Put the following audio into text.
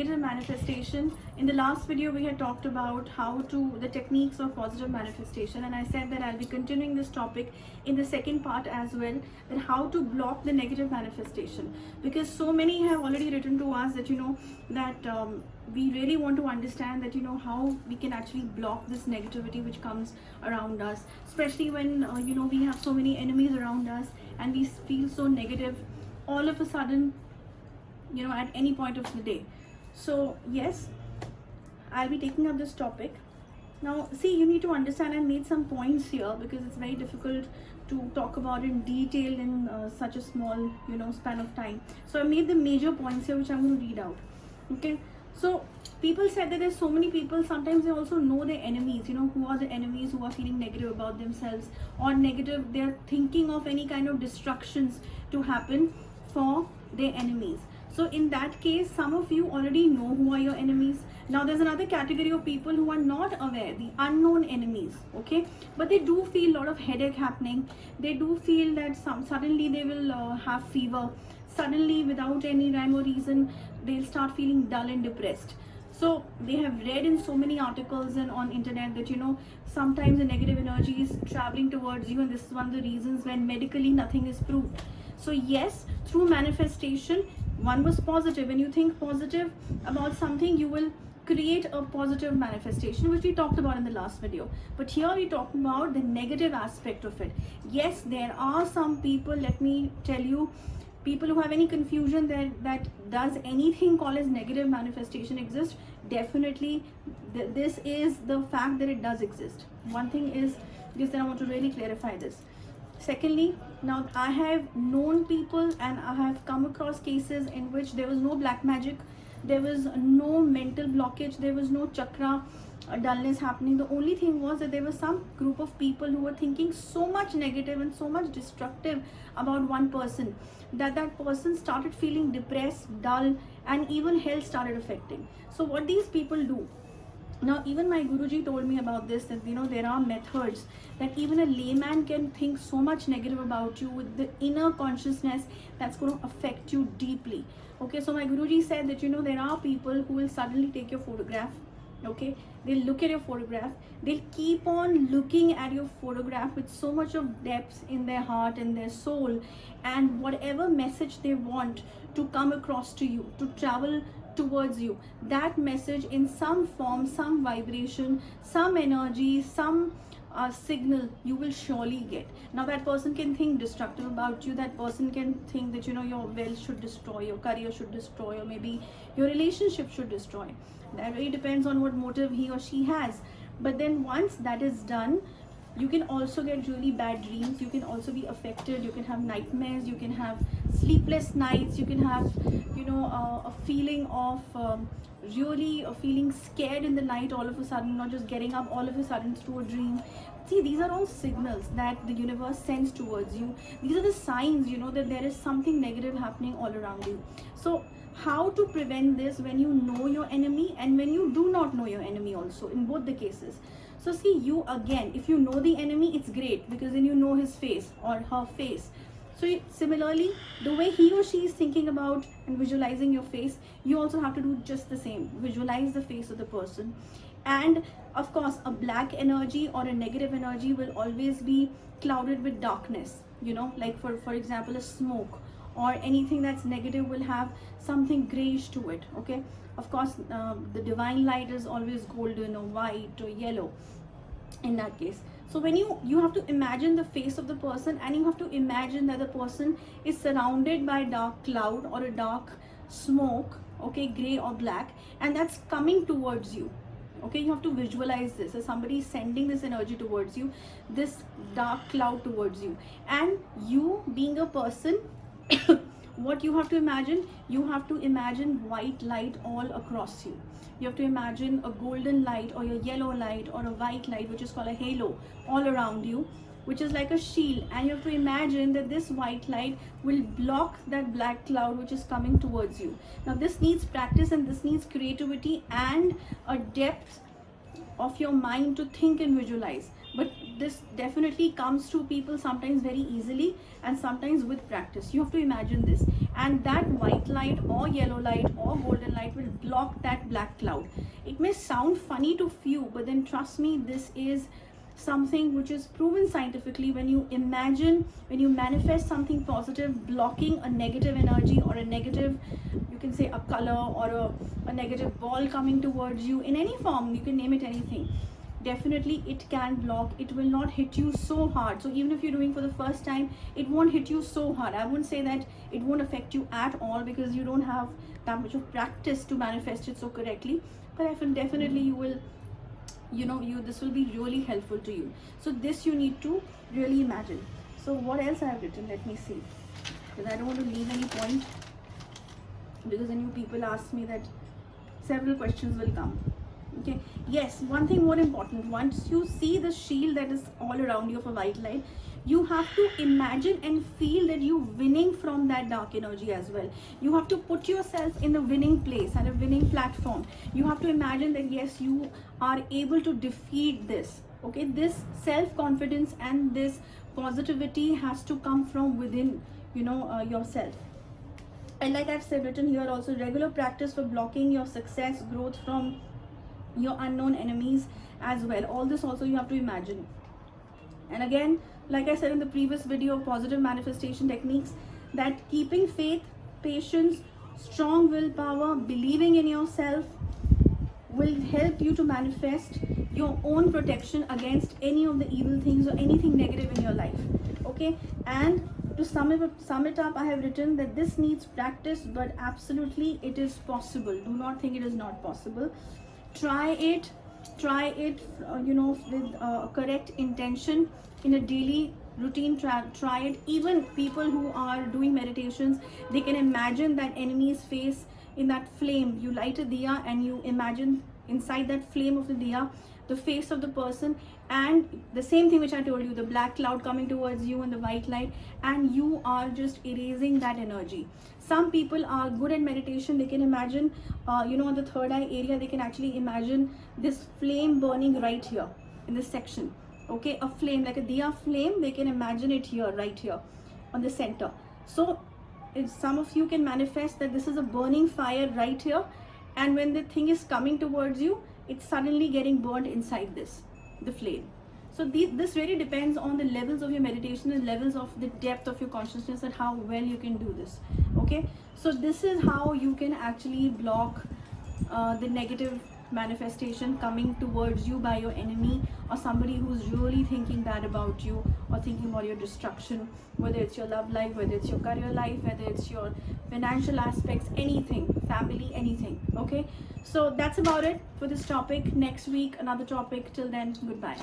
negative manifestation. In the last video we had talked about the techniques of positive manifestation, and I said that I'll be continuing this topic in the second part as well, that how to block the negative manifestation, because so many have already written to us that we really want to understand that how we can actually block this negativity which comes around us, especially when we have so many enemies around us and we feel so negative all of a sudden at any point of the day. So yes, I'll be taking up this topic. Now see, you need to understand, I made some points here because it's very difficult to talk about in detail in such a small span of time. So I made the major points here which I'm going to read out. Okay, so people said that there's so many people, sometimes they also know their enemies, who are the enemies who are feeling negative about themselves, or negative, they're thinking of any kind of destructions to happen for their enemies. So in that case, some of you already know who are your enemies. Now there's another category of people who are not aware, the unknown enemies, okay, but they do feel a lot of headache happening. They do feel that suddenly they will have fever, suddenly without any rhyme or reason they'll start feeling dull and depressed. So they have read in so many articles and on internet that sometimes the negative energy is traveling towards you, and this is one of the reasons when medically nothing is proved. So yes, through manifestation, one was positive. When you think positive about something, you will create a positive manifestation, which we talked about in the last video. But here we talk about the negative aspect of it. Yes, there are some people, let me tell you, people who have any confusion that does anything called as negative manifestation exist. Definitely this is the fact that it does exist. One thing is this, that I want to really clarify this. Secondly, now I have known people and I have come across cases in which there was no black magic, there was no mental blockage, there was no chakra dullness happening. The only thing was that there was some group of people who were thinking so much negative and so much destructive about one person that person started feeling depressed, dull, and even health started affecting. So what these people do, now even my Guruji told me about this, that there are methods that even a layman can think so much negative about you with the inner consciousness that's going to affect you deeply. Okay, so my Guruji said that there are people who will suddenly take your photograph. Okay, they'll look at your photograph, they'll keep on looking at your photograph with so much of depth in their heart and their soul, and whatever message they want to come across to you, to travel towards you, that message in some form, some vibration, some energy, some signal you will surely get. Now that person can think destructive about you, that person can think that your wealth should destroy, your career should destroy, or maybe your relationship should destroy. That really depends on what motive he or she has. But then once that is done, you can also get really bad dreams, you can also be affected, you can have nightmares, you can have sleepless nights, you can have a feeling of really feeling scared in the night all of a sudden, not just getting up all of a sudden through a dream. See, these are all signals that the universe sends towards you. These are the signs that there is something negative happening all around you. So how to prevent this when you know your enemy and when you do not know your enemy also, in both the cases. So see, you again, if you know the enemy, it's great because then you know his face or her face. So similarly, the way he or she is thinking about and visualizing your face, you also have to do just the same. Visualize the face of the person. And of course, a black energy or a negative energy will always be clouded with darkness, like for example, a smoke or anything that's negative will have something grayish to it. Okay, of course, the divine light is always golden or white or yellow in that case. So when you have to imagine the face of the person, and you have to imagine that the person is surrounded by a dark cloud or a dark smoke, okay, gray or black, and that's coming towards you. Okay, you have to visualize this as somebody sending this energy towards you, this dark cloud towards you, and you being a person what you have to imagine, you have to imagine white light all across you. You have to imagine a golden light or a yellow light or a white light, which is called a halo, all around you, which is like a shield. And you have to imagine that this white light will block that black cloud which is coming towards you. Now this needs practice, and this needs creativity and a depth of your mind to think and visualize. But this definitely comes to people sometimes very easily and sometimes with practice. You have to imagine this, and that white light or yellow light or golden light will block that black cloud. It may sound funny to few, but then trust me, this is something which is proven scientifically. When you imagine, when you manifest something positive, blocking a negative energy or a negative, you can say a color or a negative ball coming towards you in any form, you can name it anything, definitely it can block. It will not hit you so hard. So even if you're doing for the first time, it won't hit you so hard. I wouldn't say that it won't affect you at all, because you don't have that much of practice to manifest it so correctly. But I feel definitely you will, this will be really helpful to you. So this you need to really imagine. So what else I have written, let me see, because I don't want to leave any point, because then you people ask me that several questions will come. Okay, yes, one thing more important, once you see the shield that is all around you of a white light, you have to imagine and feel that you're winning from that dark energy as well. You have to put yourself in a winning place and a winning platform. You have to imagine that yes, you are able to defeat this. Okay, this self-confidence and this positivity has to come from within, yourself. And like I've said, written here also, regular practice for blocking your success, growth from your unknown enemies as well. All this also you have to imagine. And again, like I said in the previous video, positive manifestation techniques, that keeping faith, patience, strong willpower, believing in yourself will help you to manifest your own protection against any of the evil things or anything negative in your life. Okay, and to sum it up, I have written that this needs practice, but absolutely it is possible. Do not think it is not possible. Try it with correct intention in a daily routine. Try it. Even people who are doing meditations, they can imagine that enemy's face in that flame. You light a diya and you imagine inside that flame of the diya the face of the person, and the same thing which I told you, the black cloud coming towards you and the white light, and you are just erasing that energy. Some people are good at meditation. They can imagine, on the third eye area, they can actually imagine this flame burning right here in this section. Okay, a flame like a diya flame, they can imagine it here, right here on the center. So if some of you can manifest that this is a burning fire right here, and when the thing is coming towards you, it's suddenly getting burned inside the flame. So this really depends on the levels of your meditation and levels of the depth of your consciousness and how well you can do this. Okay, so this is how you can actually block the negative manifestation coming towards you by your enemy or somebody who's really thinking bad about you or thinking about your destruction, whether it's your love life, whether it's your career life, whether it's your financial aspects, anything, family, anything. Okay, so that's about it for this topic. Next week another topic. Till then, goodbye.